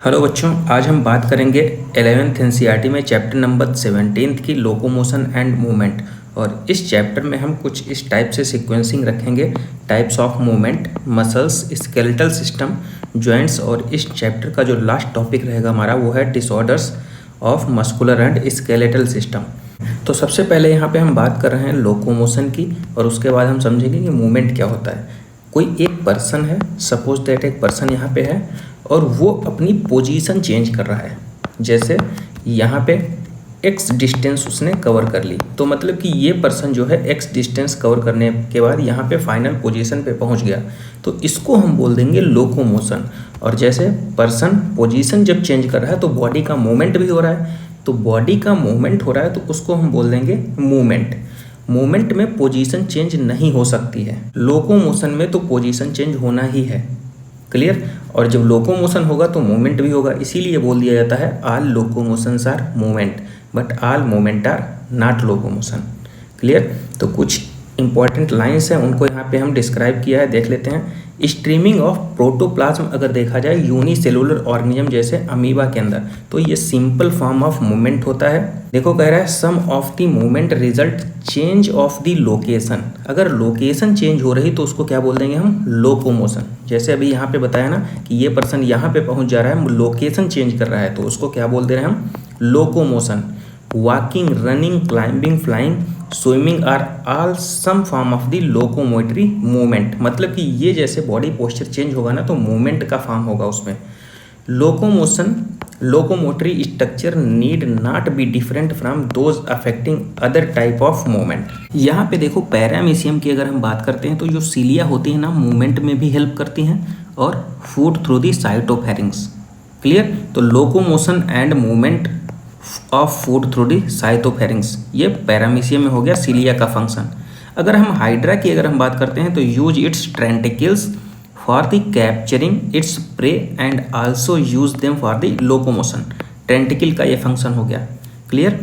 Hello बच्चों, आज हम बात करेंगे 11th एनसीईआरटी में चैप्टर नंबर 17 की लोकोमोशन एंड मूवमेंट। और इस चैप्टर में हम कुछ इस टाइप से सीक्वेंसिंग रखेंगे, types of movement, muscles, skeletal system, joints. और इस चैप्टर का जो लास्ट टॉपिक रहेगा हमारा वो है disorders of muscular and skeletal system. तो सबसे पहले यहाँ पे हम बात कर रहे हैं लोकोमोशन की, और उसके बाद हम समझेंगे कि मूवमेंट क्या होता है। कोई एक पर्सन है, सपोज दैट एक पर्सन यहाँ पे है और वो अपनी पोजीशन चेंज कर रहा है। जैसे यहाँ पे एक्स डिस्टेंस उसने कवर कर ली, तो मतलब कि ये पर्सन जो है एक्स डिस्टेंस कवर करने के बाद यहाँ पे फाइनल पोजीशन पे पहुँच गया, तो इसको हम बोल देंगे लोकोमोशन। और जैसे पर्सन पोजीशन जब चेंज कर रहा है तो बॉडी का मूवमेंट भी हो रहा है, तो बॉडी का मूवमेंट हो रहा है तो उसको हम बोल देंगे मूवमेंट। मूवमेंट में पोजीशन चेंज नहीं हो सकती है, लोकोमोशन में तो पोजीशन चेंज होना ही है। क्लियर। और जब लोकोमोशन होगा तो मूवमेंट भी होगा, इसीलिए बोल दिया जाता है all locomotions are movement but all movement are not locomotion. Clear. तो कुछ इंपॉर्टेंट लाइंस हैं, उनको यहाँ पे हम डिस्क्राइब किया है, देख लेते हैं। स्ट्रीमिंग ऑफ प्रोटोप्लाज्म अगर देखा जाए यूनिसेलुलर ऑर्गेनिज्म जैसे अमीबा के अंदर, तो ये सिंपल फॉर्म ऑफ मूवमेंट होता है। देखो कह रहा है some of the movement result change of the location. अगर लोकेशन चेंज हो रही तो उसको क्या बोल देंगे हम, लोकोमोशन। जैसे अभी यहाँ पे बताया ना कि ये पर्सन यहाँ पे पहुँच जा रहा है, लोकेशन चेंज कर रहा है, तो उसको क्या बोल दे रहे हैं हम, locomotion. Walking, running, climbing, flying, swimming are all some form of the locomotory movement. मतलब कि ये जैसे बॉडी पोस्चर चेंज होगा ना तो मूवमेंट का फॉर्म होगा उसमें। Locomotion, locomotory structure need not be different from those affecting other type of movement. यहाँ पे देखो पैरामीशियम की अगर हम बात करते हैं तो जो सीलिया होती है ना, मूवमेंट में भी हेल्प करती हैं, और food through the cytopharynx. Clear. तो locomotion and movement of food through the cytopharynx, ये पैरामीशियम में हो गया सीलिया का फंक्शन। अगर हम हाइड्रा की अगर हम बात करते हैं तो use it's tentacles for the capturing its prey and also use them for the locomotion. Tentacle का ये फंक्शन हो गया। क्लियर।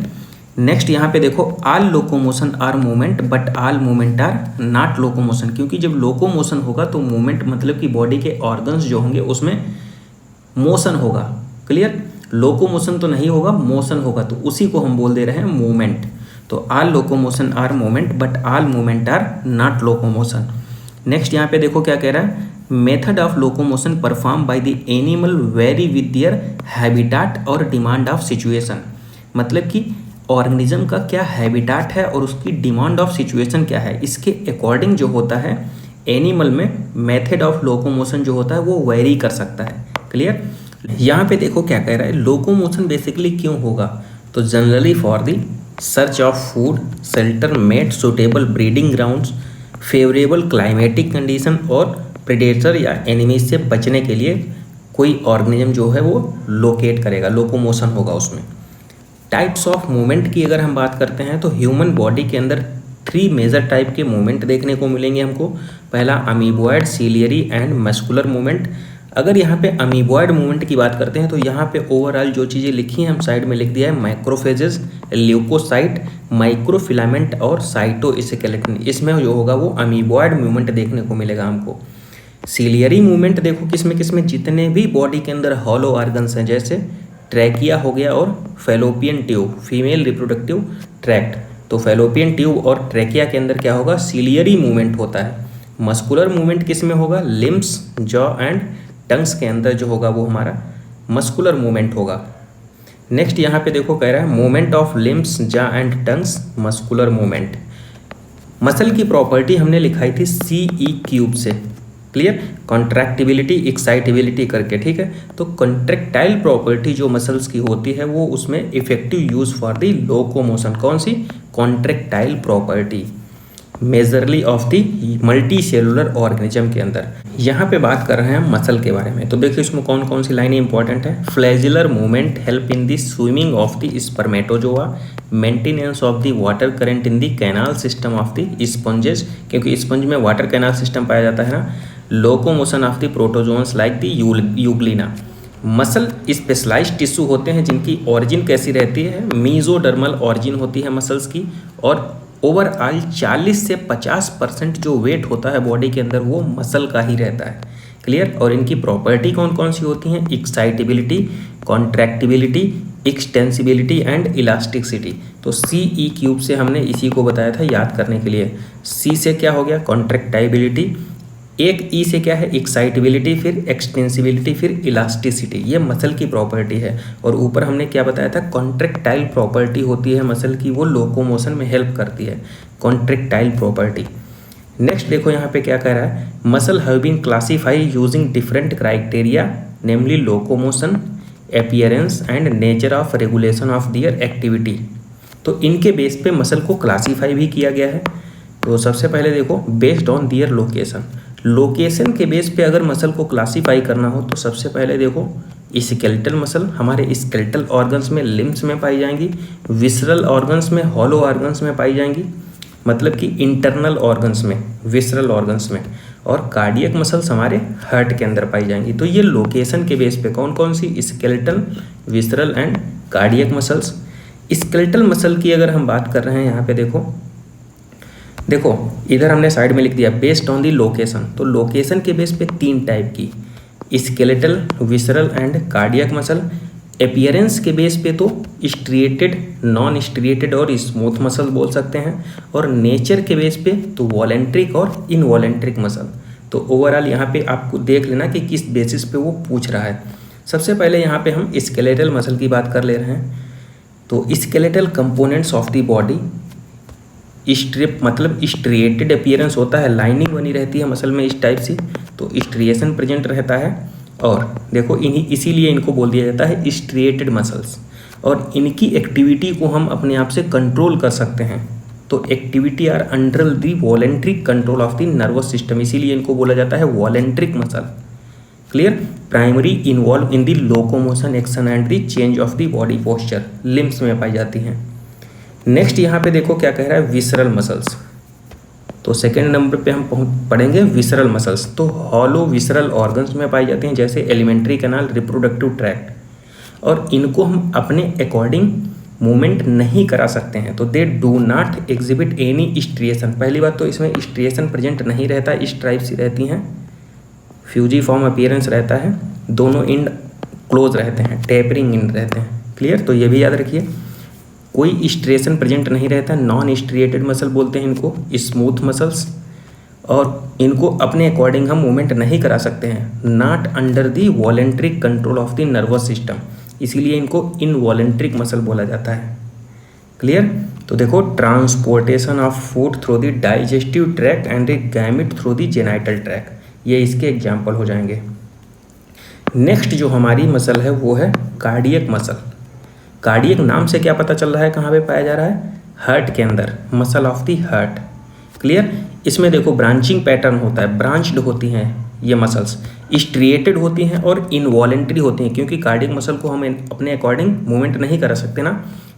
नेक्स्ट यहाँ पे देखो all locomotion are movement but all movement are not locomotion, क्योंकि जब लोकोमोशन होगा तो मूवमेंट मतलब कि बॉडी के ऑर्गन्स जो होंगे उसमें मोशन होगा। क्लियर। लोकोमोशन तो नहीं होगा, मोशन होगा, तो उसी को हम बोल दे रहे हैं मूवमेंट। तो all locomotion are movement but all movement are not locomotion. Next यहाँ पे देखो क्या कह रहा है, method of locomotion perform by the animal vary with their habitat और डिमांड ऑफ सिचुएशन। मतलब कि ऑर्गेनिज्म का क्या हैबिटाट है और उसकी डिमांड ऑफ सिचुएशन क्या है, इसके अकॉर्डिंग जो होता है एनिमल में मेथड ऑफ लोकोमोशन जो होता है वो वेरी कर सकता है। क्लियर। यहाँ पे देखो क्या कह रहा है, लोकोमोशन बेसिकली क्यों होगा, तो generally for the search of food, shelter, mate, suitable breeding grounds, favourable climatic condition और प्रेडेटर या एनिमीज से बचने के लिए कोई ऑर्गेनिज्म जो है वो लोकेट करेगा, लोकोमोशन होगा उसमें। टाइप्स ऑफ मूवमेंट की अगर हम बात करते हैं तो ह्यूमन बॉडी के अंदर 3 मेजर टाइप के मूवमेंट देखने को मिलेंगे हमको। पहला amoeboid, ciliary and muscular movement. अगर यहाँ पे अमीबॉयड मूवमेंट की बात करते हैं तो यहाँ पे ओवरऑल जो चीज़ें लिखी हैं हम साइड में लिख दिया है, मैक्रोफेजेस, ल्यूकोसाइट, माइक्रोफिलामेंट और साइटोस्केलेटन। इसमें जो होगा वो अमीबॉयड मूवमेंट देखने को मिलेगा हमको। सीलियरी मूवमेंट देखो किसमें जितने भी बॉडी के अंदर हॉलो ऑर्गन्स हैं, जैसे ट्रैकिया हो गया और fallopian tube, female reproductive tract, तो फेलोपियन ट्यूब और ट्रैकिया के अंदर क्या होगा, सीलियरी मूवमेंट होता है। मस्कुलर मूवमेंट किस में होगा, लिम्स, जॉ एंड टंग्स के अंदर जो होगा वो हमारा मस्कुलर मूवमेंट होगा। नेक्स्ट यहाँ पे देखो कह रहा है movement of limbs, jaw and tongues, muscular movement. Muscle की प्रॉपर्टी हमने लिखाई थी CE³ से। क्लियर। कॉन्ट्रैक्टिबिलिटी, एक्साइटेबिलिटी करके, ठीक है। तो कॉन्ट्रैक्टाइल प्रॉपर्टी जो मसल्स की होती है वो उसमें effective use for the locomotion. कौन सी, contractile property, majorly of the multicellular organism के अंदर। यहाँ पे बात कर रहे हैं हम मसल के बारे में, तो देखिए इसमें कौन कौन सी लाइनें इंपॉर्टेंट है। Flagellar movement help in the swimming of the spermatozoa, maintenance of the water current in the canal system of the sponges, क्योंकि स्पंज में वाटर कैनाल सिस्टम पाया जाता है ना। Locomotion of the protozoans like the Euglena. Muscle specialised tissue होते हैं जिनकी origin कैसी रहती है, मीजोडर्मल ऑरिजिन होती है मसल्स की, और ओवरऑल 40 से 50% जो वेट होता है बॉडी के अंदर वो मसल का ही रहता है। क्लियर। और इनकी प्रॉपर्टी कौन कौन सी होती हैं? Excitability, contractibility, extensibility and elasticity. तो CE³ से हमने इसी को बताया था याद करने के लिए। C से क्या हो गया? कॉन्ट्रैक्टाइबिलिटी। एक E से क्या है? एक्साइटेबिलिटी, फिर एक्सटेंसिबिलिटी, फिर इलास्टिसिटी। ये मसल की प्रॉपर्टी है। और ऊपर हमने क्या बताया था? कॉन्ट्रैक्टाइल प्रॉपर्टी होती है मसल की, वो लोकोमोशन में हेल्प करती है, कॉन्ट्रैक्टाइल प्रॉपर्टी। नेक्स्ट देखो यहाँ पे क्या कह रहा है, muscle have been classify using different criteria namely locomotion, appearance and nature of regulation of their activity. तो इनके बेस पे मसल को क्लासीफाई भी किया गया है। तो सबसे पहले देखो based on their location, location के बेस पे अगर मसल को क्लासीफाई करना हो तो सबसे पहले देखो स्केलेटल मसल हमारे स्केलेटल ऑर्गन्स में, लिम्स में पाई जाएंगी, विसरल ऑर्गन्स में, हॉलो ऑर्गन्स में पाई जाएंगी, मतलब कि इंटरनल ऑर्गन्स में, विसरल ऑर्गन्स में, और कार्डियक मसल्स हमारे हार्ट के अंदर पाई जाएंगी। तो ये लोकेशन के बेस पे कौन कौन सी? Skeletal, visceral and cardiac muscles. Skeletal muscle की अगर हम बात कर रहे हैं यहाँ पे देखो इधर हमने साइड में लिख दिया बेस्ड ऑन दी लोकेशन। तो लोकेशन के बेस पे 3 टाइप की, skeletal, visceral and cardiac muscle. Appearance के बेस पे तो स्ट्रिएटेड, नॉन स्ट्रिएटेड और स्मूथ मसल बोल सकते हैं। और नेचर के बेस पे तो वॉलेंट्रिक और इनवॉलेंट्रिक मसल। तो ओवरऑल यहाँ पे आपको देख लेना कि किस बेसिस पे वो पूछ रहा है। सबसे पहले यहाँ पे हम स्केलेटल मसल की बात कर ले रहे हैं। तो skeletal components of the body, strip मतलब स्ट्रिएटेड अपीयरेंस होता है, लाइनिंग बनी रहती है मसल में इस टाइप से, तो स्ट्रिएशन प्रेजेंट रहता है। और देखो इसीलिए इनको बोल दिया जाता है स्ट्रिएटेड मसल्स। और इनकी एक्टिविटी को हम अपने आप से कंट्रोल कर सकते हैं। तो activity are under the voluntary control of the nervous system, इसीलिए इनको बोला जाता है voluntary muscle. Clear. Primary involve in the locomotion, action and the change of the body posture, limbs में पाई जाती हैं। नेक्स्ट यहाँ पे देखो क्या कह रहा है, विसरल मसल्स। तो सेकेंड नंबर पे हम पढ़ेंगे विसरल मसल्स। तो हॉलो विसरल ऑर्गन्स में पाई जाती हैं, जैसे एलिमेंट्री कैनाल, रिप्रोडक्टिव ट्रैक्ट। और इनको हम अपने अकॉर्डिंग मूवमेंट नहीं करा सकते हैं। तो they do not exhibit any striation. पहली बात तो इसमें स्ट्रिएशन प्रेजेंट नहीं रहता, इस टाइप से रहती हैं, फ्यूजी फॉर्म अपीयरेंस रहता है, दोनों इंड क्लोज रहते हैं, टेपरिंग इंड रहते हैं। क्लियर। तो ये भी याद रखिए, कोई स्ट्रिएशन प्रेजेंट नहीं रहता, नॉन स्ट्रिएटेड मसल बोलते हैं इनको, स्मूथ मसल्स। और इनको अपने अकॉर्डिंग हम मूवमेंट नहीं करा सकते हैं, not under the voluntary control of the nervous system, इसीलिए इनको इनवॉलेंट्रिक मसल बोला जाता है। क्लियर। तो देखो transportation of food through the digestive tract and the gamete through the genital tract, ये इसके एग्जाम्पल हो जाएंगे। नेक्स्ट जो हमारी मसल है वो है कार्डियक मसल। कार्डियक नाम से क्या पता चल रहा है कहाँ पे पाया जा रहा है? हार्ट के अंदर, muscle of the heart. Clear. इसमें देखो ब्रांचिंग पैटर्न होता है, ब्रांच्ड होती हैं ये मसल्स, स्ट्रिएटेड होती हैं और इनवॉलेंट्री होती हैं, क्योंकि कार्डियक मसल को हम अपने अकॉर्डिंग मूवमेंट नहीं करा सकते ना।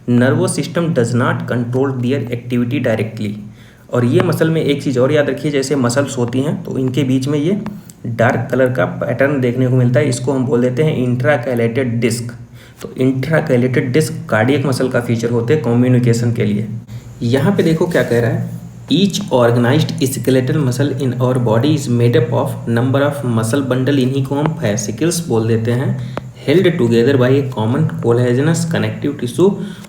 Nervous system does not control their activity directly. और ये मसल में एक चीज़ और याद रखिए, जैसे मसल्स होती हैं तो इनके बीच में ये डार्क कलर का पैटर्न देखने को मिलता है, इसको हम बोल देते हैं इंट्राकैलेटेड डिस्क। तो इंट्राकैलेटेड डिस्क कार्डियक मसल का फीचर होते हैं कम्युनिकेशन के लिए। यहाँ पे देखो क्या कह रहा है, each organised skeletal muscle in our body is made up of number of muscle bundle, इन्हीं को हम फैसिकल्स बोल देते हैं, held together by a common collagenous connective tissue,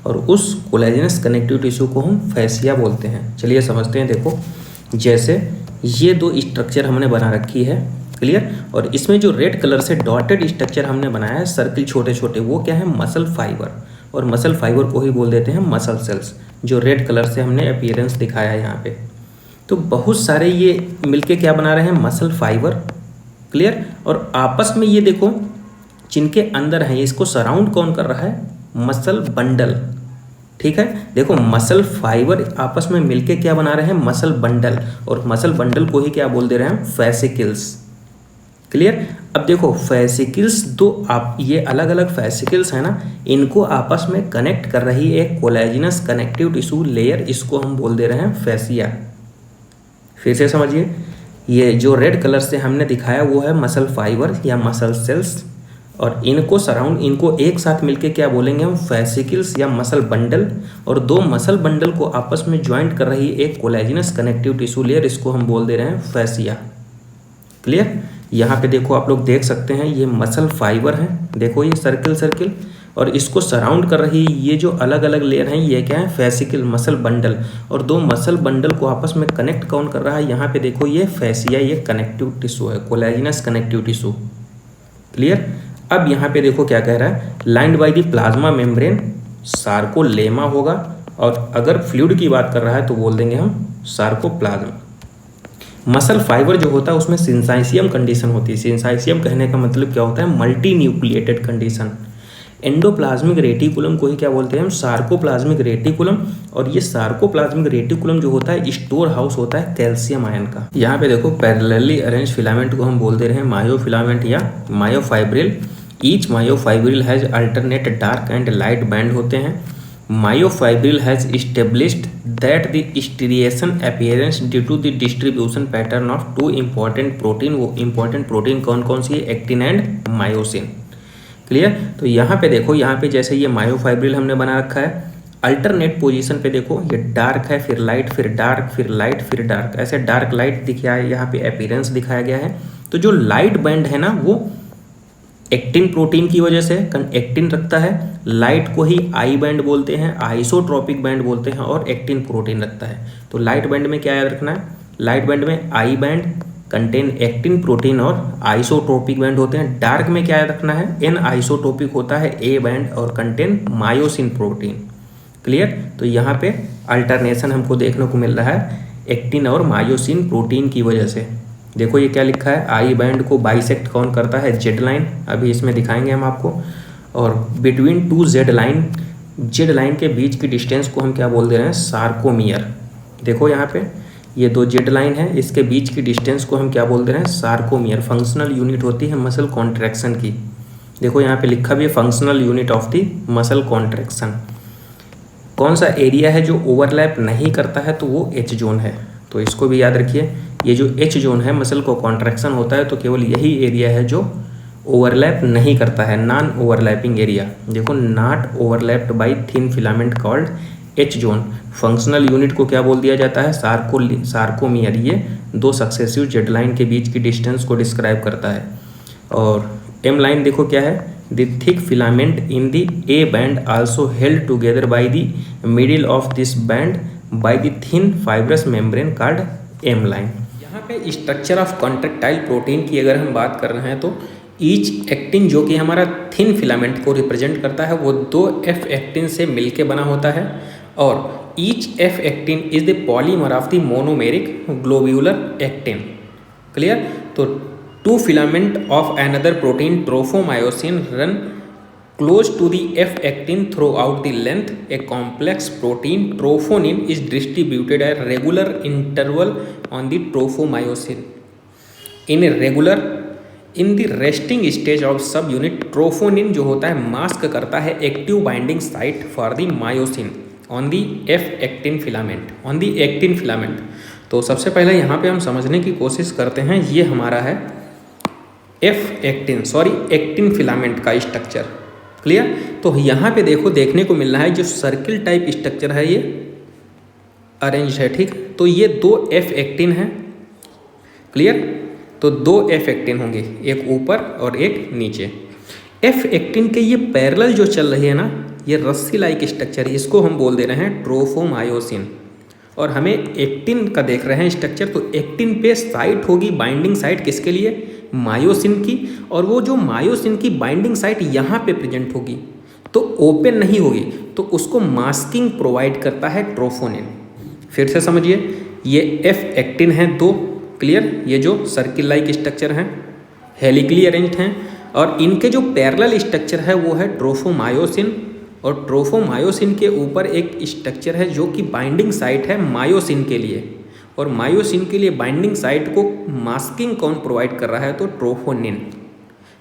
और उस कोलेजनस कनेक्टिव टिश्यू को हम फैसिया बोलते हैं। चलिए समझते हैं। देखो जैसे ये 2 स्ट्रक्चर हमने बना रखी है, क्लियर। और इसमें जो रेड कलर से डॉटेड स्ट्रक्चर हमने बनाया है, सर्किल छोटे छोटे, वो क्या है? Muscle fibre. और मसल फाइबर को ही बोल देते हैं मसल सेल्स, जो रेड कलर से हमने अपीयरेंस दिखाया है यहाँ पे। तो बहुत सारे ये मिलके क्या बना रहे हैं? Muscle fibre. क्लियर। और आपस में ये देखो जिनके अंदर है, इसको सराउंड कौन कर रहा है? Muscle bundle. ठीक है। देखो मसल फाइबर आपस में मिलके क्या बना रहे हैं? Muscle bundle. और मसल बंडल को ही क्या बोल दे रहे हैं? फैसिकल्स। क्लियर। अब देखो फैसिकल्स आप ये अलग अलग फैसिकल्स है ना, इनको आपस में कनेक्ट कर रही एक कोलेजिनस कनेक्टिव टिश्यू लेयर, इसको हम बोल दे रहे हैं फैसिया। फिर से समझिए, ये जो रेड कलर से हमने दिखाया वो है मसल फाइबर या मसल सेल्स, और इनको एक साथ मिलके क्या बोलेंगे हम? फैसिकल्स या मसल बंडल। और 2 मसल बंडल को आपस में ज्वाइंट कर रही एक कोलेजिनस कनेक्टिव टिश्यू लेयर, इसको हम बोल दे रहे हैं फैसिया। क्लियर। यहाँ पे देखो आप लोग देख सकते हैं ये मसल फाइबर है, देखो ये सर्किल सर्किल, और इसको सराउंड कर रही ये जो अलग अलग लेयर हैं ये क्या है, फेसिकल मसल बंडल। और दो मसल बंडल को आपस में कनेक्ट कौन कर रहा है, यहाँ पे देखो ये फेसिया, ये कनेक्टिव टिश्यू है, कोलेजिनस कनेक्टिव टिश्यू। क्लियर। अब यहाँ पे देखो क्या कह रहा है, lined by the plasma membrane sarcolemma होगा, और अगर फ्लूइड की बात कर रहा है तो बोल देंगे हम सार्कोप्लाज्म। मसल फाइबर जो होता है उसमें सिंसाइसियम कंडीशन होती है। सिंसाइसियम कहने का मतलब क्या होता है, multi nucleated condition. Endoplasmic reticulum को ही क्या बोलते हैं हम, सार्कोप्लाज्मिक रेटिकुलम। और ये सार्कोप्लाज्मिक रेटिकुलम जो होता है स्टोर हाउस होता है कैल्शियम आयन का। यहाँ पे देखो पैरेलली अरेंज फिलामेंट को हम बोल दे रहे हैं मायोफिलामेंट या myofibril. Each myofibril has alternate dark and light band होते हैं। Myofibril has established that the striation appearance due to the distribution pattern of two important protein। वो important प्रोटीन कौन कौन सी है, एक्टिन एंड मायोसिन। क्लियर। तो यहाँ पे देखो, यहाँ पे जैसे ये मायोफाइब्रिल हमने बना रखा है, अल्टरनेट पोजीशन पे देखो ये डार्क है, फिर लाइट, फिर डार्क, फिर लाइट, फिर डार्क, ऐसे डार्क लाइट दिखाया है, यहाँ पे अपीयरेंस दिखाया गया है। तो जो लाइट बैंड है ना वो एक्टिन प्रोटीन की वजह से एक्टिन रखता है, लाइट को ही आई बैंड बोलते हैं, आइसोट्रोपिक बैंड बोलते हैं, और एक्टिन प्रोटीन रखता है। तो लाइट बैंड में क्या याद रखना है, लाइट बैंड में I band contain actin protein और आइसोट्रोपिक बैंड होते हैं। डार्क में क्या याद रखना है, एन आइसोट्रोपिक होता है ए बैंड और कंटेन मायोसिन प्रोटीन। क्लियर। तो यहाँ पे अल्टरनेशन हमको देखने को मिल रहा है एक्टिन और मायोसिन प्रोटीन की वजह से। देखो ये क्या लिखा है, आई बैंड को बाइसेक्ट कौन करता है, जेड लाइन, अभी इसमें दिखाएंगे हम आपको। और बिटवीन टू जेड लाइन के बीच की डिस्टेंस को हम क्या बोल दे रहे हैं, सार्कोमियर। देखो यहाँ पे ये दो जेड लाइन है, इसके बीच की डिस्टेंस को हम क्या बोल दे रहे हैं, सार्कोमियर। फंक्शनल यूनिट होती है मसल कॉन्ट्रैक्शन की। देखो यहाँ पे लिखा भी है functional unit of the muscle contraction. कौन सा एरिया है जो ओवरलैप नहीं करता है, तो वो एच जोन है। तो इसको भी याद रखिए, ये जो एच जोन है मसल को कॉन्ट्रैक्शन होता है तो केवल यही एरिया है जो ओवरलैप नहीं करता है, नॉन ओवरलैपिंग एरिया। देखो not overlapped by thin filament called H zone. Functional unit को क्या बोल दिया जाता है, सार्कोमियर। ये दो सक्सेसिव जेड लाइन के बीच की डिस्टेंस को डिस्क्राइब करता है। और एम लाइन देखो क्या है, the thick filament in the A band also held together by the middle of this band by the thin fibrous membrane called M line. यहाँ पे स्ट्रक्चर ऑफ कॉन्ट्रैक्टाइल प्रोटीन की अगर हम बात कर रहे हैं तो ईच एक्टिन जो कि हमारा थिन फिलामेंट को रिप्रेजेंट करता है वो दो एफ एक्टिन से मिलके बना होता है। और each F actin is the polymer of the monomeric globular actin. Clear. तो two filament of another protein tropomyosin run close to the F actin throughout the length. A complex protein troponin is distributed at regular interval on the tropomyosin. In the resting stage of subunit, troponin जो होता है mask करता है active binding site for the myosin on the F actin filament. तो सबसे पहले यहाँ पे हम समझने की कोशिश करते हैं, ये हमारा है एक्टिन फिलामेंट का स्ट्रक्चर। क्लियर। तो यहाँ पे देखो देखने को मिल रहा है जो सर्किल टाइप स्ट्रक्चर है ये अरेंज है, ठीक। तो ये दो एफ एक्टिन है। क्लियर। तो दो एफ एक्टिन होंगे, एक ऊपर और एक नीचे। एफ एक्टिन के ये पैरेलल जो चल रही है ना, ये रस्सी लाइक स्ट्रक्चर, इसको हम बोल दे रहे हैं ट्रोफोमायोसिन। और हमें एक्टिन का देख रहे हैं स्ट्रक्चर, तो एक्टिन पे साइट होगी बाइंडिंग साइट किसके लिए, मायोसिन की। और वो जो मायोसिन की बाइंडिंग साइट यहाँ पे प्रेजेंट होगी तो ओपन नहीं होगी, तो उसको मास्किंग प्रोवाइड करता है ट्रोफोनिन। फिर से समझिए, ये एफ एक्टिन है दो। क्लियर। ये जो सर्किल लाइक स्ट्रक्चर हैं हेलिकली अरेंज्ड हैं, और इनके जो पैरेलल स्ट्रक्चर है वो है ट्रोफोमायोसिन। और ट्रोफोमायोसिन के ऊपर एक स्ट्रक्चर है जो कि बाइंडिंग साइट है मायोसिन के लिए, और मायोसिन के लिए बाइंडिंग साइट को मास्किंग कौन प्रोवाइड कर रहा है, तो ट्रोफोनिन।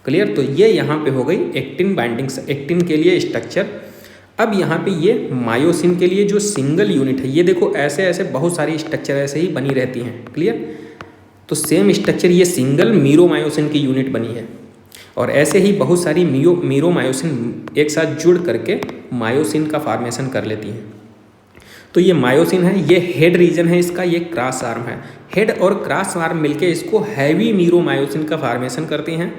क्लियर। तो ये यहाँ पे हो गई एक्टिन के लिए स्ट्रक्चर। अब यहाँ पे ये मायोसिन के लिए जो सिंगल यूनिट है, ये देखो ऐसे ऐसे बहुत सारी स्ट्रक्चर ऐसे ही बनी रहती हैं। क्लियर। तो सेम स्ट्रक्चर ये सिंगल मीरोमायोसिन की यूनिट बनी है, और ऐसे ही बहुत सारी मीरोमायोसिन एक साथ जुड़ करके मायोसिन का फॉर्मेशन कर लेती हैं। तो ये मायोसिन है, ये हेड रीजन है इसका, ये क्रॉस आर्म है। हेड और क्रॉस आर्म मिलके इसको हैवी मीरोमायोसिन का फॉर्मेशन करती हैं,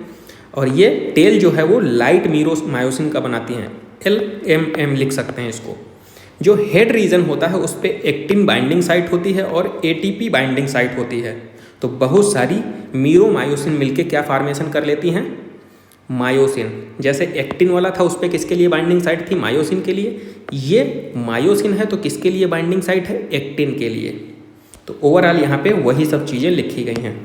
और ये टेल जो है वो लाइट मीरोमायोसिन का बनाती हैं। LMM लिख सकते हैं इसको। जो हेड रीजन होता है उस पर एक्टिन बाइंडिंग साइट होती है और ATP बाइंडिंग साइट होती है। तो बहुत सारी मीरोमायोसिन मिलके क्या फॉर्मेशन कर लेती हैं, मायोसिन। जैसे एक्टिन वाला था उस पर किसके लिए बाइंडिंग साइट थी, मायोसिन के लिए। ये मायोसिन है तो किसके लिए बाइंडिंग साइट है, एक्टिन के लिए। तो ओवरऑल यहाँ पे वही सब चीज़ें लिखी गई हैं।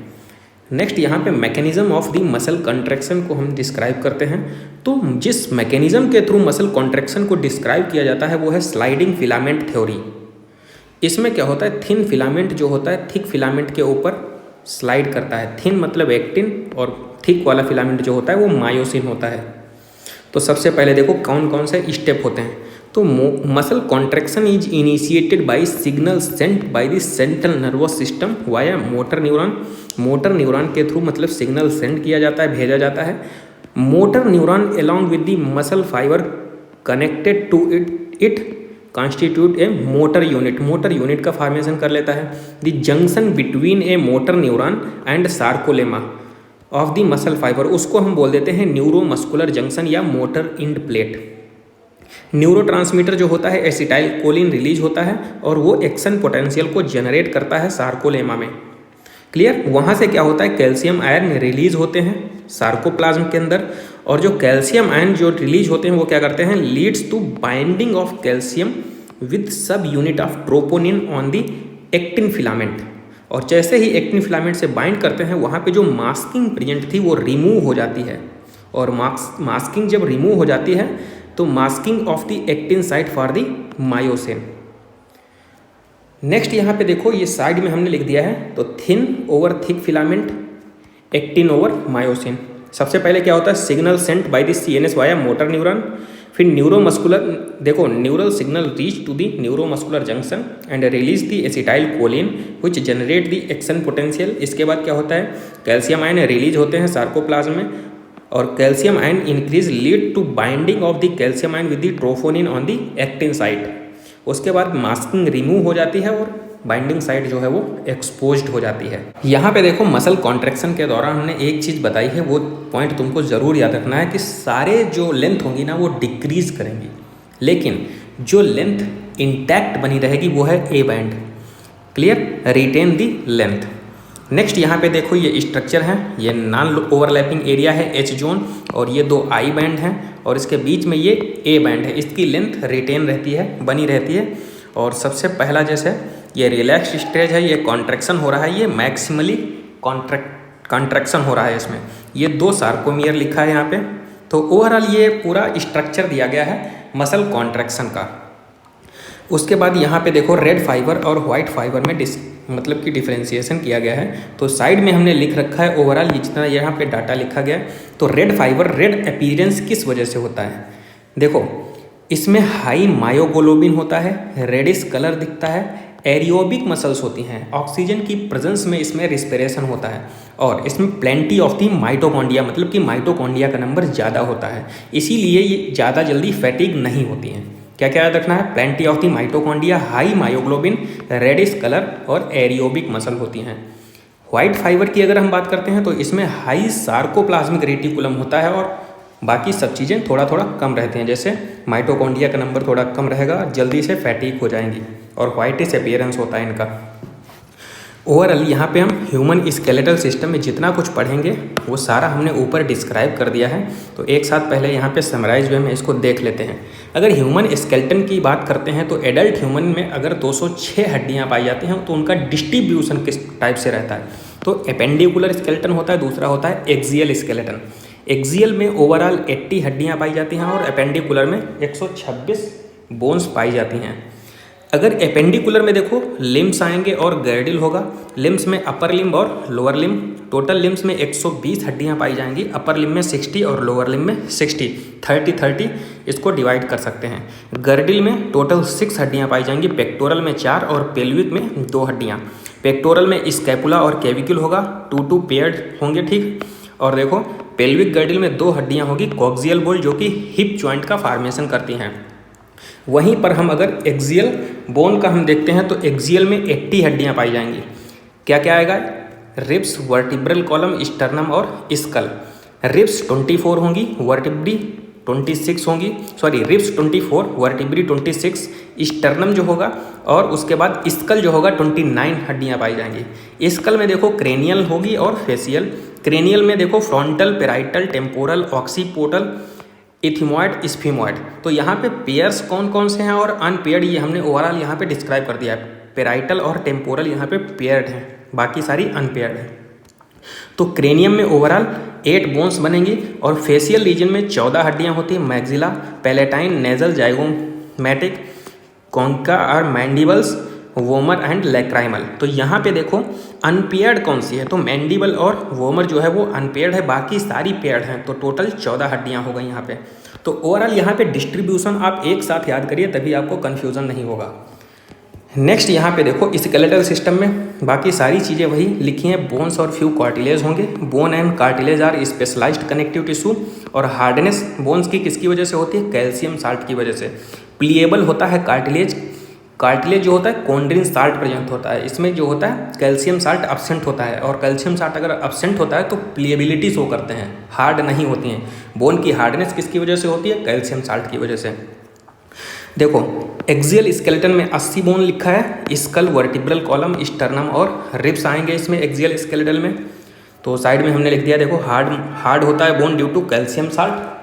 नेक्स्ट यहाँ पे mechanism of the muscle contraction को हम डिस्क्राइब करते हैं। तो जिस मैकेनिज्म के थ्रू मसल कॉन्ट्रैक्शन को डिस्क्राइब किया जाता है वो है स्लाइडिंग फिलामेंट थ्योरी। इसमें क्या होता है, थिन फिलामेंट जो होता है थिक फिलामेंट के ऊपर स्लाइड करता है। थिन मतलब एक्टिन और थिक वाला फिलामेंट जो होता है वो मायोसिन होता है। तो सबसे पहले देखो कौन कौन से स्टेप होते हैं। तो muscle contraction is initiated by signal sent by the central nervous system via motor neuron. Motor neuron के थ्रू मतलब सिग्नल सेंड किया जाता है, भेजा जाता है। Motor neuron along with the muscle fibre connected to it constitute a motor unit. Motor unit का formation कर लेता है। The junction between a motor neuron and sarcolemma of the muscle fibre, उसको हम बोल देते हैं न्यूरोमस्कुलर जंक्शन या मोटर इंड प्लेट। न्यूरोट्रांसमीटर जो होता है एसिटाइल कोलिन रिलीज होता है और वो एक्शन पोटेंशियल को जनरेट करता है सार्कोलेमा में। क्लियर। वहाँ से क्या होता है, कैल्शियम आयन रिलीज होते हैं सार्कोप्लाज्म के अंदर, और जो कैल्शियम आयन जो रिलीज होते हैं वो क्या करते हैं, leads to binding of calcium with subunit of troponin on the actin filament. और जैसे ही एक्टिन फिलामेंट से बाइंड करते हैं वहाँ पे जो मास्किंग प्रेजेंट थी वो रिमूव हो जाती है। और मास्किंग जब रिमूव हो जाती है तो masking of the actin site for the myosin. Next यहाँ पे देखो ये साइड में हमने लिख दिया है, तो thin over thick filament, actin over myosin. सबसे पहले क्या होता है, signal sent by the CNS via motor neuron. फिर न्यूरोमस्कुलर, देखो neural signal reach to the neuromuscular junction and release the acetylcholine which generate the action potential. इसके बाद क्या होता है, कैल्शियम आयन रिलीज होते हैं सार्कोप्लाज्म में, और calcium ion increase lead to binding of the calcium ion with the troponin on the actin site. उसके बाद मास्किंग रिमूव हो जाती है और बाइंडिंग साइट जो है वो एक्सपोज्ड हो जाती है। यहाँ पे देखो मसल कॉन्ट्रैक्शन के दौरान हमने एक चीज़ बताई है, वो पॉइंट तुमको ज़रूर याद रखना है कि सारे जो लेंथ होंगी ना वो डिक्रीज करेंगी, लेकिन जो लेंथ इंटैक्ट बनी रहेगी वो है A band. Clear, retain the length. Next यहाँ पे देखो ये स्ट्रक्चर है, ये नॉन ओवरलैपिंग एरिया है एच जोन, और ये दो आई बैंड हैं और इसके बीच में ये ए बैंड है। इसकी लेंथ रिटेन रहती है, बनी रहती है। और सबसे पहला जैसे ये रिलैक्स स्टेज है, ये कॉन्ट्रैक्शन हो रहा है, ये मैक्सिमली कॉन्ट्रैक्शन हो रहा है इसमें। ये दो सार्कोमियर लिखा है यहाँ पे। तो ओवरऑल ये पूरा स्ट्रक्चर दिया गया है मसल कॉन्ट्रैक्शन का। उसके बाद यहाँ पे देखो रेड फाइबर और वाइट फाइबर में मतलब कि डिफ्रेंशिएशन किया गया है। तो साइड में हमने लिख रखा है ओवरऑल जितना यहाँ पे डाटा लिखा गया है। तो रेड फाइबर रेड अपीयरेंस किस वजह से होता है, देखो इसमें हाई मायोग्लोबिन होता है, रेडिश कलर दिखता है, एरियोबिक मसल्स होती हैं, ऑक्सीजन की प्रेजेंस में इसमें रिस्पिरेशन होता है, और इसमें प्लेंटी ऑफ दी माइटोकॉन्ड्रिया मतलब कि माइटोकॉन्ड्रिया का नंबर ज़्यादा होता है, इसीलिए ये ज़्यादा जल्दी फैटिग नहीं होती हैं। क्या क्या याद रखना है, plenty of the mitochondria, high myoglobin, reddish colour और एरियोबिक मसल होती हैं। व्हाइट फाइबर की अगर हम बात करते हैं तो इसमें हाई सार्कोप्लाज्मिक रेटिकुलम होता है और बाकी सब चीज़ें थोड़ा थोड़ा कम रहती हैं, जैसे माइटोकॉन्ड्रिया का नंबर थोड़ा कम रहेगा, जल्दी से फैटिक हो जाएंगी, और व्हाइटिश अपीयरेंस होता है इनका। ओवरऑल यहाँ पे हम ह्यूमन स्केलेटल सिस्टम में जितना कुछ पढ़ेंगे वो सारा हमने ऊपर डिस्क्राइब कर दिया है। तो एक साथ पहले यहाँ पे समराइज वे में इसको देख लेते हैं। अगर ह्यूमन स्केलेटन की बात करते हैं तो एडल्ट ह्यूमन में अगर 206 हड्डियाँ पाई जाती हैं तो उनका डिस्ट्रीब्यूशन किस टाइप से रहता है, तो एपेंडिकुलर स्केलेटन होता है, दूसरा होता है एक्सियल स्केलेटन। एक्सियल में ओवरऑल 80 हड्डियाँ पाई जाती हैं और एपेंडिकुलर में 126 बोन्स पाई जाती हैं। अगर एपेंडिकुलर में देखो लिम्स आएंगे और गर्डिल होगा, लिम्स में अपर लिम्ब और लोअर लिम्ब, टोटल लिम्स में 120 हड्डियाँ पाई जाएंगी, अपर लिम्ब में 60 और लोअर लिम्ब में 60, 30-30 इसको डिवाइड कर सकते हैं। गर्डिल में टोटल 6 हड्डियाँ पाई जाएंगी, पेक्टोरल में 4 और पेल्विक में 2 हड्डियाँ। पेक्टोरल में स्कैपुला और केविक्यूल होगा, 2 पेयर्ड होंगे, ठीक। और देखो पेल्विक गर्डिल में 2 हड्डियाँ होगी, कॉक्सियल बोन जो कि हिप जॉइंट का फॉर्मेशन करती हैं। वहीं पर हम अगर एक्सियल बोन का हम देखते हैं तो एक्सियल में 80 हड्डियाँ पाई जाएंगी। क्या क्या आएगा? रिब्स, वर्टिब्रल कॉलम, स्टर्नम और स्कल। रिब्स 24 होंगी, वर्टिब्री 26 होंगी, सॉरी रिब्स 24, वर्टिब्री 26, स्टर्नम जो होगा और उसके बाद स्कल जो होगा 29 हड्डियाँ पाई जाएंगी। स्कल में देखो क्रेनियल होगी और फेसियल। क्रेनियल में देखो फ्रंटल, पेराइटल, टेम्पोरल, ऑक्सीपोटल, इथिमॉइड, स्फीमॉइड। तो यहाँ पे पेयर्स कौन कौन से हैं और अनपेयर्ड ये हमने ओवरऑल यहाँ पे डिस्क्राइब कर दिया है। पेराइटल और टेम्पोरल यहाँ पे पेयर्ड हैं, बाकी सारी अनपेयर्ड हैं। तो क्रेनियम में ओवरऑल 8 बोन्स बनेंगी और फेशियल रीजन में 14 हड्डियाँ होती हैं। Maxilla, palatine, nasal, zygomatic, concha और मैंडिबल्स, वोमर एंड लैक्राइमल। तो यहाँ पे देखो अनपेयर्ड कौन सी है, तो मैंडिबल और वोमर जो है वो अनपेयर्ड है, बाकी सारी पेयर्ड हैं। तो टोटल 14 हड्डियाँ हो गई यहाँ पे। तो ओवरऑल यहाँ पे डिस्ट्रीब्यूशन आप एक साथ याद करिए, तभी आपको कन्फ्यूज़न नहीं होगा। नेक्स्ट यहाँ पे देखो स्केलेटल सिस्टम में बाकी सारी चीज़ें वही लिखी हैं। बोन्स और फ्यू कार्टिलेज होंगे। Bone and cartilage are specialised connective tissue. और हार्डनेस बोन्स की किसकी वजह से होती है? कैल्शियम साल्ट की वजह से। प्लीएबल होता है कार्टिलेज। कार्टिलेज जो होता है कॉन्ड्रिन साल्ट प्रेजेंट होता है, इसमें जो होता है कैल्शियम साल्ट अब्सेंट होता है, और कैल्शियम साल्ट अगर अब्सेंट होता है तो प्लीएबिलिटी शो करते हैं, हार्ड नहीं होती हैं। बोन की हार्डनेस किसकी वजह से होती है? कैल्शियम साल्ट की वजह से। देखो एक्सियल स्केलेटन में 80 बोन लिखा है। स्कल, वर्टिब्रल कॉलम, स्टर्नम और रिब्स आएंगे इसमें एक्सियल स्केलेटन में। तो साइड में हमने लिख दिया, देखो हार्ड होता है bone due to calcium salt,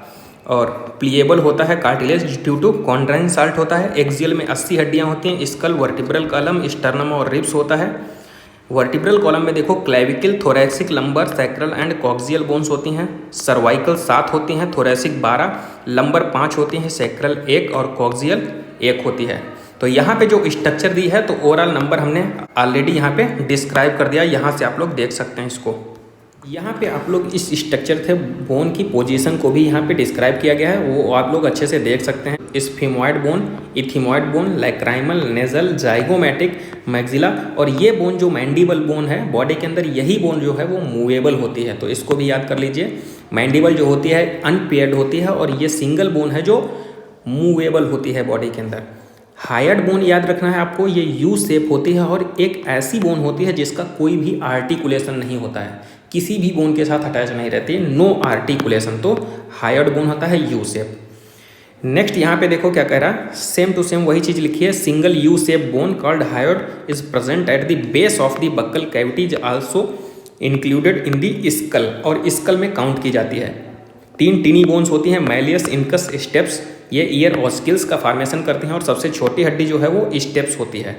और प्लीएबल होता है cartilage due to chondrin salt होता है। एक्सियल में 80 हड्डियाँ होती हैं। स्कल, वर्टिब्रल कॉलम, स्टर्नम और रिब्स होता है। वर्टिब्रल कॉलम में देखो clavicle, thoracic, lumbar, sacral and coccygeal bones होती हैं। सर्वाइकल 7 होती हैं, थोरैसिक 12, लंबर 5 होती हैं, सैक्रल 1 और कॉक्सियल 1 होती है। तो यहाँ पे जो स्ट्रक्चर दी है तो ओवरऑल नंबर हमने ऑलरेडी यहाँ पे डिस्क्राइब कर दिया, यहाँ से आप लोग देख सकते हैं इसको। यहाँ पे आप लोग इस स्ट्रक्चर थे बोन की पोजीशन को भी यहाँ पे डिस्क्राइब किया गया है, वो आप लोग अच्छे से देख सकते हैं। Sphenoid bone, ethmoid bone, lacrimal, nasal, zygomatic, maxilla, और ये बोन जो मैंडिबल बोन है बॉडी के अंदर, यही बोन जो है वो मूवेबल होती है, तो इसको भी याद कर लीजिए। मैंडिबल जो होती है अनपेयर्ड होती है और ये सिंगल बोन है जो मूवेबल होती है बॉडी के अंदर। हायर्ड बोन याद रखना है आपको, ये यू शेप होती है और एक ऐसी बोन होती है जिसका कोई भी आर्टिकुलेशन नहीं होता है, किसी भी बोन के साथ अटैच नहीं रहती, नो आर्टिकुलेशन, तो हायर्ड बोन होता है यू शेप। नेक्स्ट यहाँ पे देखो क्या कह रहा है, सेम टू सेम वही चीज़ लिखी है। Single U shape bone called hired is present at the base of the buccal cavity is also included in the skull, और स्कल में काउंट की जाती है। 3 टीनी बोन्स होती हैं, मैलियस, इनकस, स्टेप्स, ये ईयर ऑस्किल्स का फॉर्मेशन करते हैं, और सबसे छोटी हड्डी जो है वो स्टेप्स होती है।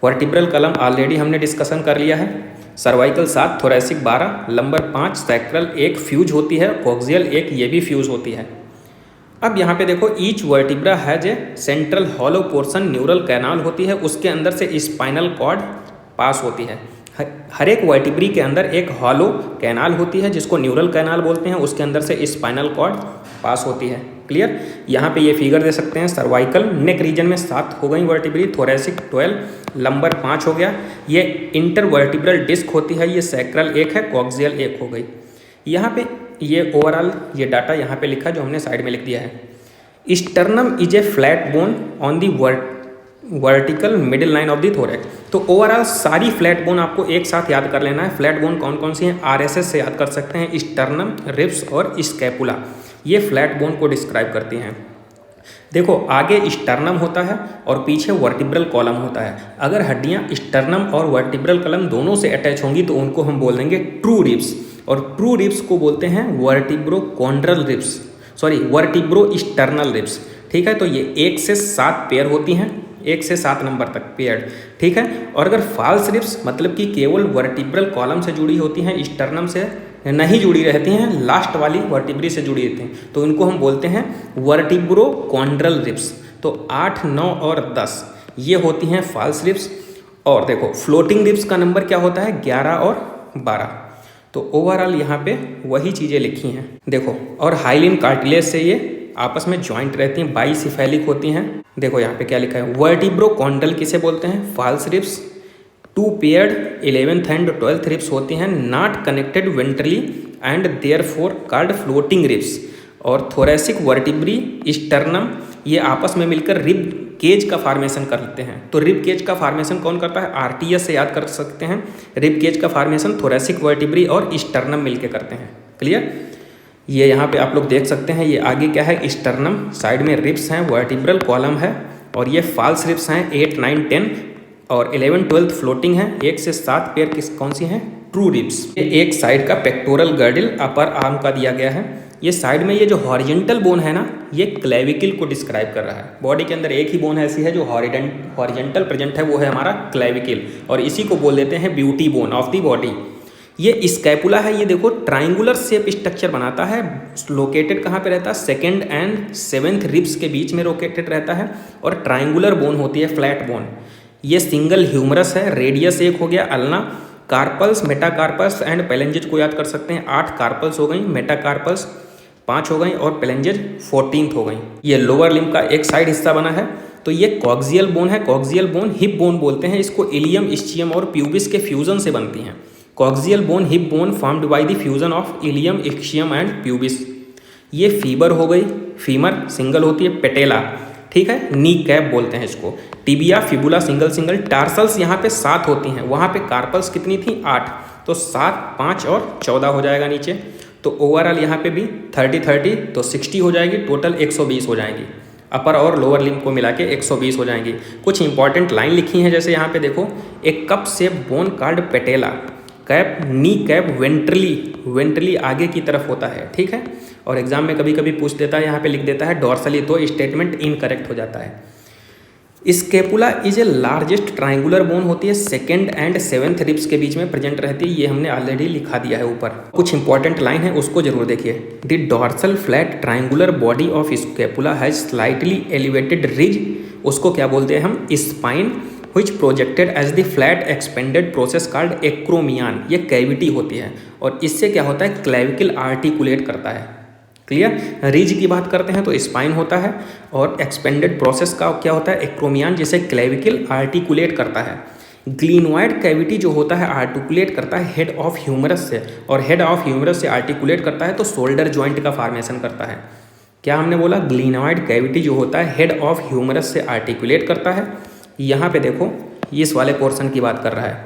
वर्टिब्रल कॉलम ऑलरेडी हमने डिस्कशन कर लिया है। Cervical 7, thoracic 12, lumbar 5, sacral 1 fuse होती है, कॉक्सियल 1 ये भी फ्यूज होती है। अब यहाँ पे देखो each vertebra has a central hollow portion, neural canal होती है, उसके अंदर से स्पाइनल कॉर्ड पास होती है। हर एक वर्टिब्री के अंदर एक हॉलो कैनाल होती है जिसको न्यूरल कैनाल बोलते हैं, उसके अंदर से स्पाइनल कॉर्ड पास होती है। क्लियर? यहाँ पे ये फिगर दे सकते हैं। सर्वाइकल नेक रीजन में 7 हो गई वर्टिब्री, थोरैसिक 12, लंबर 5 हो गया, ये इंटरवर्टिब्रल डिस्क होती है, ये सैक्रल 1 है, कॉक्सियल 1 हो गई। यहाँ पे ये ओवरऑल ये डाटा यहाँ पे लिखा जो हमने साइड में लिख दिया है। Sternum is a flat bone on the vertical middle line of the thorax. तो ओवरऑल सारी फ्लैट बोन आपको एक साथ याद कर लेना है। फ्लैट बोन कौन कौन सी हैं? RSS से याद कर सकते हैं, स्टर्नम, रिब्स और स्कैपुला, ये फ्लैट बोन को डिस्क्राइब करती हैं। देखो आगे स्टर्नम होता है और पीछे वर्टिब्रल कॉलम होता है। अगर हड्डियाँ स्टर्नम और वर्टिब्रल कॉलम दोनों से अटैच होंगी तो उनको हम बोल देंगे ट्रू रिब्स, और ट्रू रिब्स को बोलते हैं vertebrochondral ribs, sorry vertebrosternal ribs. ठीक है, तो ये 1 से 7 पेयर होती हैं, 1 से 7 नंबर तक पेयर्ड। ठीक है, और अगर फॉल्स रिब्स मतलब कि केवल वर्टिब्रल कॉलम से जुड़ी होती हैं, स्टर्नम से नहीं जुड़ी रहती हैं, लास्ट वाली वर्टिब्री से जुड़ी रहती हैं, तो इनको हम बोलते हैं वर्टिब्रोकॉन्ड्रल रिब्स। तो 8, 9 और 10 ये होती हैं फॉल्स रिब्स। और देखो फ्लोटिंग रिब्स का नंबर क्या होता है? 11 और 12। तो ओवरऑल यहाँ पे वही चीज़ें लिखी हैं। देखो और हाइलिन कार्टिलेज से ये आपस में ज्वाइंट रहती हैं, बाइसिफेलिक होती हैं। देखो यहाँ पे क्या लिखा है, वर्टिब्रोकॉन्ड्रल किसे बोलते हैं? False ribs. 2 paired 11th and 12th ribs होती हैं, not connected ventrally and therefore called floating ribs. और थोरैसिक वर्टिब्री, स्टर्नम ये आपस में मिलकर रिब केज का फार्मेशन करते हैं। तो रिब केज का फार्मेशन कौन करता है? आरटीएस से याद कर सकते हैं। रिब केज का फार्मेशन थोरेसिक वर्टिब्री और स्टर्नम मिलके करते हैं। क्लियर? ये यहाँ पे आप लोग देख सकते हैं, ये आगे क्या है? स्टर्नम, साइड में रिब्स हैं, वर्टिब्रल कॉलम है, और ये फॉल्स रिब्स हैं 8, 9, 10 और 11, 12 फ्लोटिंग है। 1 से 7 पेयर कौन सी हैं? True ribs. ये एक साइड का पेक्टोरल गर्डिल अपर आर्म का दिया गया है। ये साइड में ये जो हॉरिजेंटल बोन है ना, ये क्लेविकल को डिस्क्राइब कर रहा है। बॉडी के अंदर एक ही बोन ऐसी है जो हॉरिजेंटल प्रेजेंट है, वो है हमारा क्लेविकल, और इसी को बोल देते हैं beauty bone of the body. ये स्कैपुला है, ये देखो ट्राइंगुलर शेप स्ट्रक्चर बनाता है। लोकेटेड कहाँ पे रहता है? 2nd and 7th रिब्स के बीच में लोकेटेड रहता है, और ट्राइंगुलर बोन होती है, फ्लैट बोन। ये सिंगल ह्यूमरस है। रेडियस एक हो गया अल्ना, कार्पल्स, मेटाकार्पल्स एंड पेलेंजेज को याद कर सकते हैं। 8 कार्पल्स हो गई, मेटाकार्पल्स 5 हो गई, और पेलेंजेज 14th हो गई। ये लोअर लिम्ब का एक साइड हिस्सा बना है। तो ये कॉक्सियल बोन है। कॉक्सियल बोन हिप बोन बोलते हैं इसको। इलियम, इस्चियम और प्यूबिस के फ्यूजन से बनती हैं। Coxal bone, hip bone formed by the fusion of ilium, ischium and pubis. ये फीबर हो गई, फीमर सिंगल होती है, पेटेला, ठीक है, नी कैप बोलते हैं इसको। Tibia, fibula single single. Tarsals यहाँ पे 7 होती हैं, वहाँ पे कार्पल्स कितनी थी? 8। तो 7, 5 और 14 हो जाएगा नीचे। तो ओवरऑल यहाँ पे भी 30 तो 60 हो जाएगी, टोटल 120 हो जाएंगी। अपर और लोअर लिम्ब को मिला के 120 हो जाएंगी। कुछ इंपॉर्टेंट लाइन लिखी हैं, जैसे यहाँ पे देखो, एक कप से bone card patella, cap knee cap ventrally आगे की तरफ होता है, ठीक है। और एग्जाम में कभी कभी पूछ देता है, यहाँ पे लिख देता है डॉर्सली, तो स्टेटमेंट इनकरेक्ट हो जाता है। Scapula is a largest triangular bone होती है, 2nd and 7th रिब्स के बीच में प्रेजेंट रहती है। ये हमने ऑलरेडी लिखा दिया है ऊपर। कुछ इंपॉर्टेंट लाइन है, उसको जरूर देखिए। The dorsal flat triangular body of scapula has slightly elevated ridge, उसको क्या बोलते हैं हम? Spine, which projected as the flat expanded process called एक्रोमियान। ये कैविटी होती है, और इससे क्या होता है? क्लेविकल आर्टिकुलेट करता है। क्लियर? रिज की बात करते हैं तो स्पाइन होता है, और एक्सपेंडेड प्रोसेस का क्या होता है? एक्रोमियान, जिसे क्लेविकल आर्टिकुलेट करता है। ग्लिनोइड कैविटी जो होता है आर्टिकुलेट करता है हेड ऑफ ह्यूमरस से, और हेड ऑफ ह्यूमरस से आर्टिकुलेट करता है तो शोल्डर जॉइंट का फॉर्मेशन करता है। क्या हमने बोला? ग्लिनोइड कैविटी जो होता है हेड ऑफ ह्यूमरस से आर्टिकुलेट करता है। यहाँ पे देखो, ये इस वाले पोर्शन की बात कर रहा है,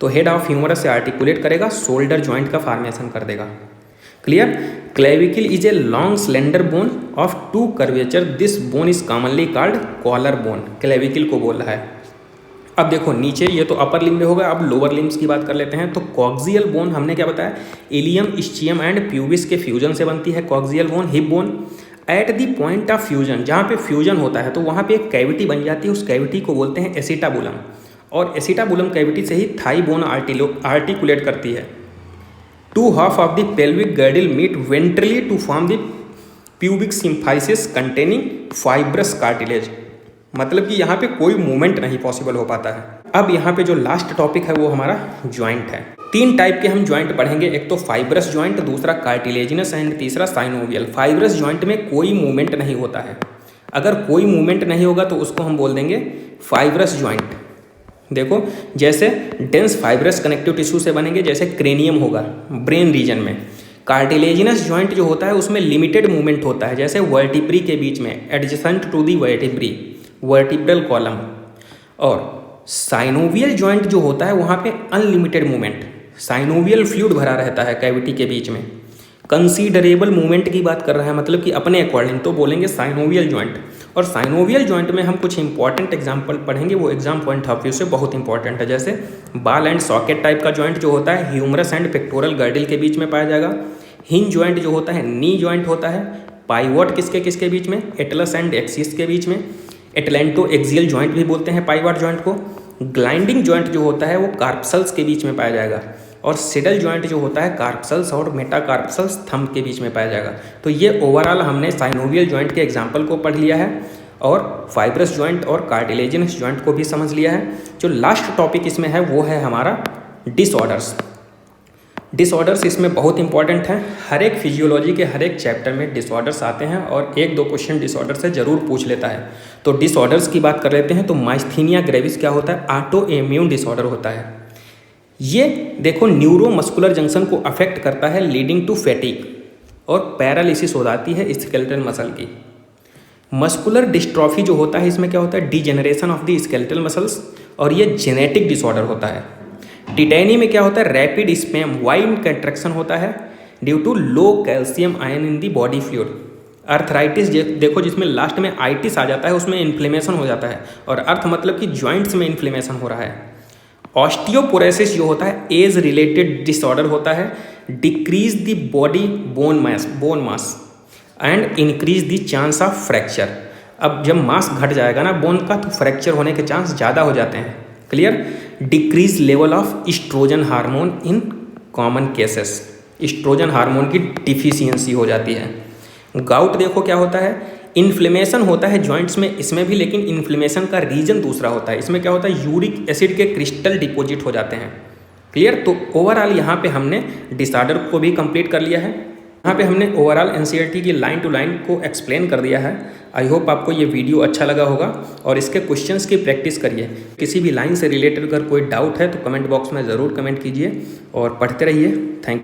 तो हेड ऑफ ह्यूमरस से आर्टिकुलेट करेगा, शोल्डर जॉइंट का फॉर्मेशन कर देगा। Clear? Clavicle is a long slender bone of 2 curvature, this bone is commonly called collar bone. Clavicle को बोल रहा है। अब देखो नीचे, ये तो अपर लिम्ब में होगा, अब लोअर लिम्ब्स की बात कर लेते हैं। तो कॉक्सियल बोन हमने क्या बताया? इलियम, इस्चियम एंड प्यूबिस के फ्यूजन से बनती है coxal bone. Hip bone at the point of fusion, जहाँ पे फ्यूजन होता है तो वहाँ पे एक कैविटी बन जाती है, उस कैविटी को बोलते हैं एसिटाबुलम, और एसिटाबुलम कैविटी से ही थाई बोन आर्टिकुलेट करती है। 2 half of the pelvic girdle meet ventrally to form the pubic symphysis containing fibrous cartilage। मतलब कि यहाँ पे कोई मूवमेंट नहीं पॉसिबल हो पाता है। अब यहाँ पे जो लास्ट टॉपिक है वो हमारा ज्वाइंट है। 3 टाइप के हम ज्वाइंट पढ़ेंगे, एक तो फाइब्रस ज्वाइंट, दूसरा कार्टिलेजिनस एंड तीसरा साइनोवियल। फाइब्रस ज्वाइंट में कोई मूवमेंट नहीं होता है। अगर कोई मूवमेंट नहीं होगा तो उसको हम बोल देंगे फाइब्रस ज्वाइंट। देखो, जैसे डेंस फाइब्रस कनेक्टिव टिश्यू से बनेंगे, जैसे क्रेनियम होगा ब्रेन रीजन में। कार्टिलेजिनस ज्वाइंट जो होता है उसमें लिमिटेड मूवमेंट होता है, जैसे वर्टिब्री के बीच में, adjacent to the vertebrae, vertebral column. और साइनोवियल ज्वाइंट जो होता है वहाँ पे अनलिमिटेड मूवमेंट, साइनोवियल फ्लूइड भरा रहता है कैविटी के बीच में। कंसीडरेबल मूवमेंट की बात कर रहा है, मतलब कि अपने अकॉर्डिंग, तो बोलेंगे साइनोवियल ज्वाइंट। और साइनोवियल ज्वाइंट में हम कुछ इंपॉर्टेंट एग्जाम्पल पढ़ेंगे, वो एग्जाम पॉइंट ऑफ व्यू से बहुत इंपॉर्टेंट है। जैसे बाल एंड सॉकेट टाइप का ज्वाइंट जो होता है ह्यूमरस एंड पेक्टोरल गर्डिल के बीच में पाया जाएगा। हिंज ज्वाइंट जो होता है नी ज्वाइंट होता है। पाइवॉट किसके किसके बीच में? एटलस एंड एक्सिस के बीच में। एटलेंटो एक्सियल ज्वाइंट भी बोलते हैं पाइवॉट ज्वाइंट को। ग्लाइंडिंग ज्वाइंट जो होता है वो कार्पसल्स के बीच में पाया जाएगा। और सिडल ज्वाइंट जो होता है कार्पसल्स और मेटाकार्पसल्स थंब के बीच में पाया जाएगा। तो ये ओवरऑल हमने साइनोवियल ज्वाइंट के एग्जाम्पल को पढ़ लिया है, और फाइब्रस ज्वाइंट और कार्टिलेजिनस ज्वाइंट को भी समझ लिया है। जो लास्ट टॉपिक इसमें है वो है हमारा डिसऑर्डर्स। डिसऑर्डर्स इसमें बहुत इंपॉर्टेंट है। हर एक फिजियोलॉजी के हर एक चैप्टर में डिसऑर्डर्स आते हैं, और 1-2 क्वेश्चन डिसऑर्डर से जरूर पूछ लेता है। तो डिसऑर्डर्स की बात कर लेते हैं। तो माइस्थीनिया ग्रेविस क्या होता है? ऑटो इम्यून डिसऑर्डर होता है। ये देखो न्यूरोमस्कुलर जंक्शन को अफेक्ट करता है, लीडिंग टू फैटिग, और पैरालिसिस हो जाती है स्केलेटल मसल की। मस्कुलर डिस्ट्रॉफी जो होता है इसमें क्या होता है, degeneration of the skeletal muscles, और ये जेनेटिक डिसऑर्डर होता है। टिटैनी में क्या होता है, रैपिड स्पैम वाइड कंट्रैक्शन होता है due to low calcium ion in the body fluid. Arthritis देखो जिसमें लास्ट में आइटिस आ जाता है, उसमें इन्फ्लेमेशन हो जाता है, और अर्थ मतलब कि जॉइंट्स में इन्फ्लेमेशन हो रहा है। ऑस्टियोपोरोसिस जो होता है एज रिलेटेड डिसऑर्डर होता है, decrease the body bone mass and increase the chance of fracture. अब जब मास घट जाएगा ना बोन का, तो फ्रैक्चर होने के चांस ज़्यादा हो जाते हैं। Clear. Decrease level of estrogen hormone in common cases, estrogen hormone की डिफिशियंसी हो जाती है। गाउट देखो क्या होता है, इन्फ्लेमेशन होता है जॉइंट्स में इसमें भी, लेकिन इन्फ्लेमेशन का रीजन दूसरा होता है। इसमें क्या होता है, यूरिक एसिड के क्रिस्टल डिपॉजिट हो जाते हैं। क्लियर। तो ओवरऑल यहाँ पे हमने डिसऑर्डर को भी कंप्लीट कर लिया है। यहाँ पे हमने ओवरऑल एनसीईआरटी की लाइन टू लाइन को एक्सप्लेन कर दिया है। आई होप आपको ये वीडियो अच्छा लगा होगा, और इसके क्वेश्चंस की प्रैक्टिस करिए। किसी भी लाइन से रिलेटेड अगर कोई डाउट है तो कमेंट बॉक्स में ज़रूर कमेंट कीजिए और पढ़ते रहिए। Thank you.